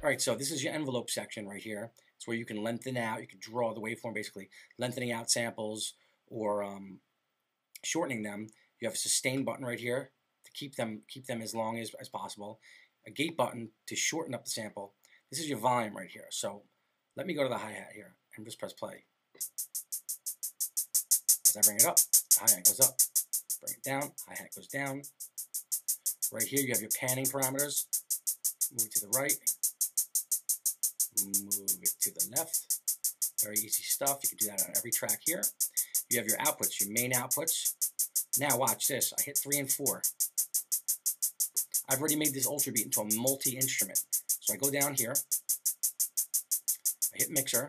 All right, so this is your envelope section right here. It's where you can lengthen out, you can draw the waveform basically, lengthening out samples or shortening them. You have a sustain button right here to keep them as long as possible. A gate button to shorten up the sample. This is your volume right here. So let me go to the hi-hat here and just press play. As I bring it up, hi-hat goes up. Bring it down, hi-hat goes down. Right here you have your panning parameters. Move it to the right. Move it to the left. Very easy stuff. You can do that on every track here. You have your outputs, your main outputs. Now watch this. I hit 3 and 4. I've already made this Ultrabeat into a multi-instrument. So I go down here. I hit mixer.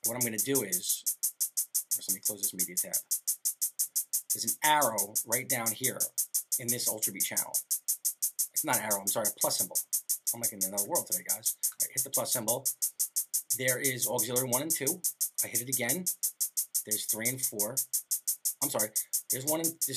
What I'm going to do is, let me close this media tab. There's an arrow right down here in this Ultrabeat channel. It's not an arrow, I'm sorry, a plus symbol. I'm like in another world today, guys. All right, hit the plus symbol. There is auxiliary 1 and 2. I hit it again. There's 3 and 4. I'm sorry. There's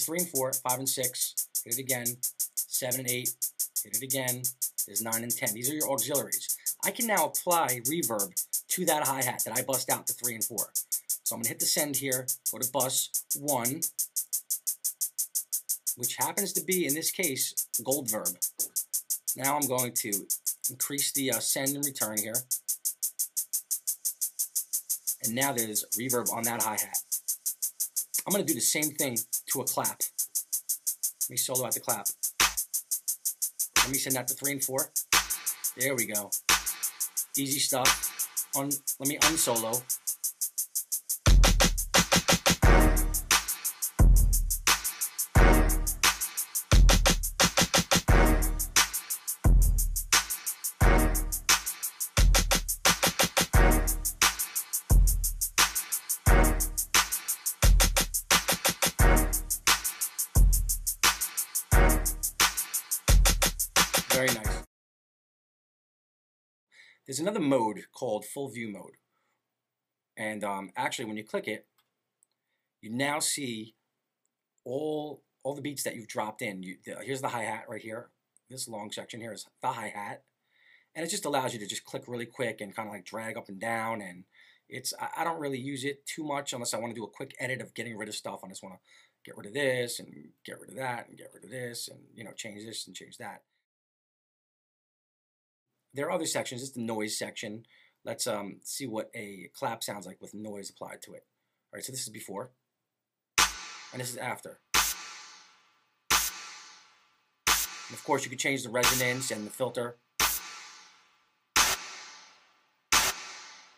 3 and 4, 5 and 6. Hit it again. 7 and 8. Hit it again. There's 9 and 10. These are your auxiliaries. I can now apply reverb to that hi-hat that I bust out to 3 and 4. So I'm going to hit the send here. Go to bus 1, which happens to be, in this case, gold verb. Now I'm going to increase the send and return here. And now there's reverb on that hi-hat. I'm going to do the same thing to a clap. Let me solo out the clap. Let me send that to 3 and 4. There we go. Easy stuff. Let me unsolo. Very nice. There's another mode called full view mode. And actually when you click it, you now see all the beats that you've dropped in. Here's the hi-hat right here. This long section here is the hi-hat. And it just allows you to just click really quick and kind of like drag up and down. And I don't really use it too much unless I want to do a quick edit of getting rid of stuff. I just want to get rid of this and get rid of that and get rid of this and, you know, change this and change that. There are other sections. It's the noise section. Let's see what a clap sounds like with noise applied to it. All right, so this is before, and this is after. And of course, you can change the resonance and the filter.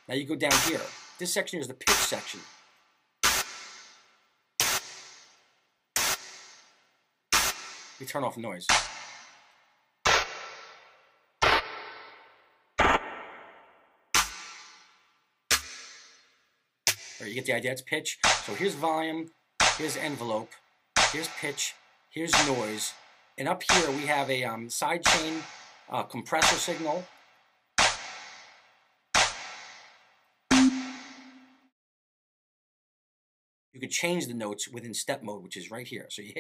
Now you go down here. This section is the pitch section. We turn off noise. Right, you get the idea. It's pitch. So here's volume, here's envelope, here's pitch, here's noise, and up here we have a sidechain compressor signal. You can change the notes within step mode, which is right here. So you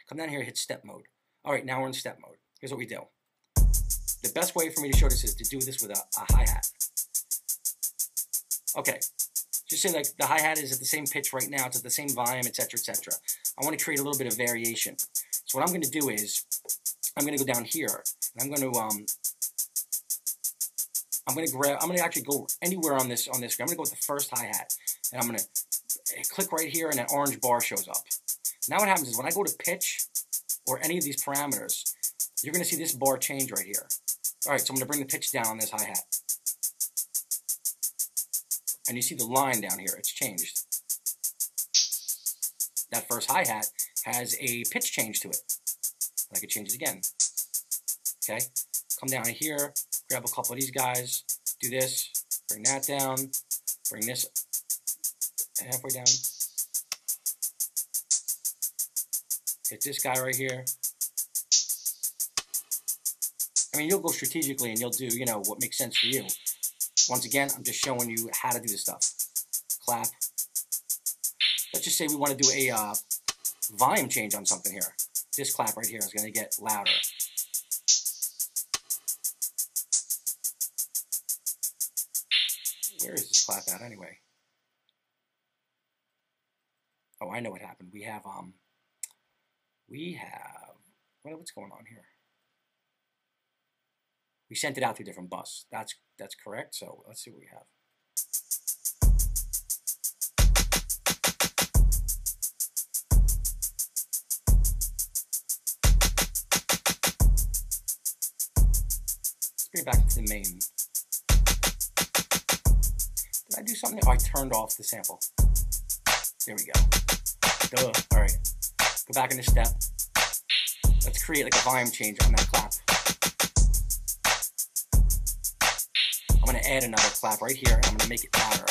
come down here, hit step mode. All right, now we're in step mode. Here's what we do. The best way for me to show this is to do this with a hi-hat. Okay. Just say like the hi-hat is at the same pitch right now, it's at the same volume, etc., etc. I want to create a little bit of variation. So what I'm going to do is, I'm going to go down here, and I'm going to actually go anywhere on this screen. I'm going to go with the first hi-hat, and I'm going to click right here, and an orange bar shows up. Now what happens is when I go to pitch, or any of these parameters, you're going to see this bar change right here. All right, so I'm going to bring the pitch down on this hi-hat. And you see the line down here, it's changed. That first hi-hat has a pitch change to it. And I could change it again. Okay, come down here, grab a couple of these guys, do this, bring that down, bring this halfway down. Hit this guy right here. I mean, you'll go strategically and you'll do, you know, what makes sense for you. Once again, I'm just showing you how to do this stuff. Clap. Let's just say we want to do a volume change on something here. This clap right here is going to get louder. Where is this clap at anyway? Oh, I know what happened. We have what's going on here? We sent it out to a different bus. That's correct. So let's see what we have. Let's bring it back to the main. Did I do something? Oh, I turned off the sample. There we go. Duh. All right. Go back in the step. Let's create like a volume change on that clap. I'm going to add another clap right here, and I'm going to make it louder.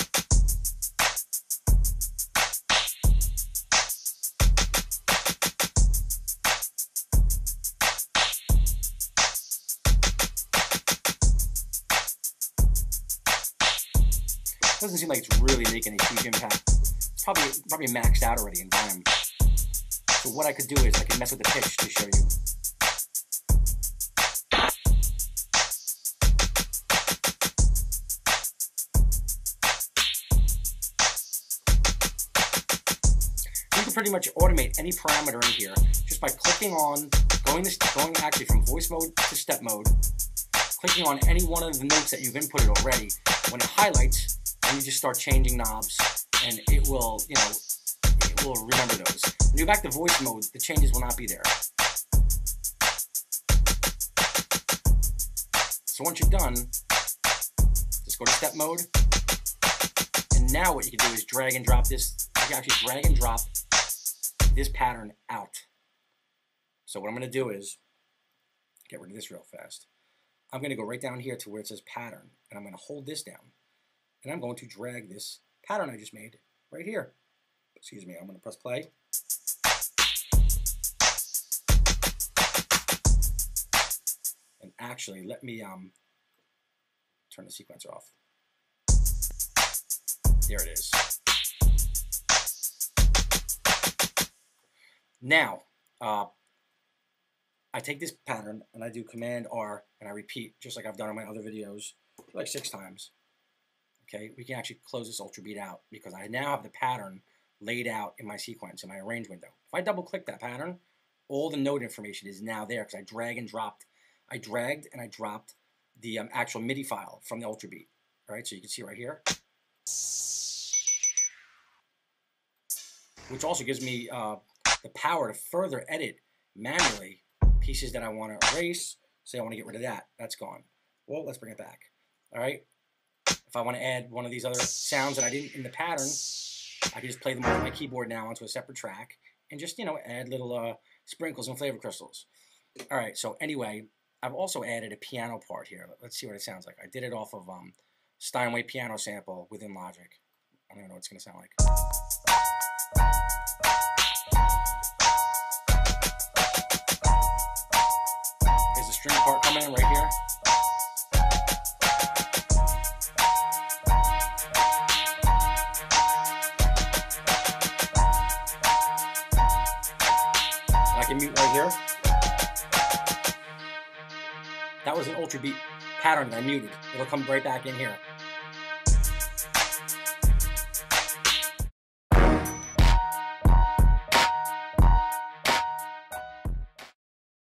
Doesn't seem like it's really making a huge impact. It's probably maxed out already in volume. So what I could do is I could mess with the pitch to show you. You can pretty much automate any parameter in here just by clicking on, going actually from voice mode to step mode, clicking on any one of the notes that you've inputted already. When it highlights, and you just start changing knobs, and it will, it will remember those. When you go back to voice mode, the changes will not be there. So once you're done, just go to step mode, and now what you can do is drag and drop this. You can actually drag and drop this pattern out. So what I'm going to do is get rid of this real fast. I'm going to go right down here to where it says pattern, and I'm going to hold this down. And I'm going to drag this pattern I just made right here. Excuse me, I'm going to press play. And actually, let me turn the sequencer off. There it is. Now, I take this pattern and I do Command R and I repeat, just like I've done in my other videos, like 6 times. Okay, we can actually close this Ultrabeat out because I now have the pattern laid out in my sequence, in my arrange window. If I double click that pattern, all the note information is now there because I dragged and dropped the actual MIDI file from the Ultrabeat. All right, so you can see right here, which also gives me the power to further edit manually pieces that I want to erase. Say I want to get rid of that. That's gone. Well, let's bring it back. All right. If I want to add one of these other sounds that I didn't in the pattern, I can just play them on my keyboard now onto a separate track and just, add little sprinkles and flavor crystals. All right, so anyway, I've also added a piano part here. Let's see what it sounds like. I did it off of Steinway piano sample within Logic. I don't know what it's going to sound like. There's the string part coming in right here. I can mute right here. That was an Ultrabeat pattern that I muted. It'll come right back in here.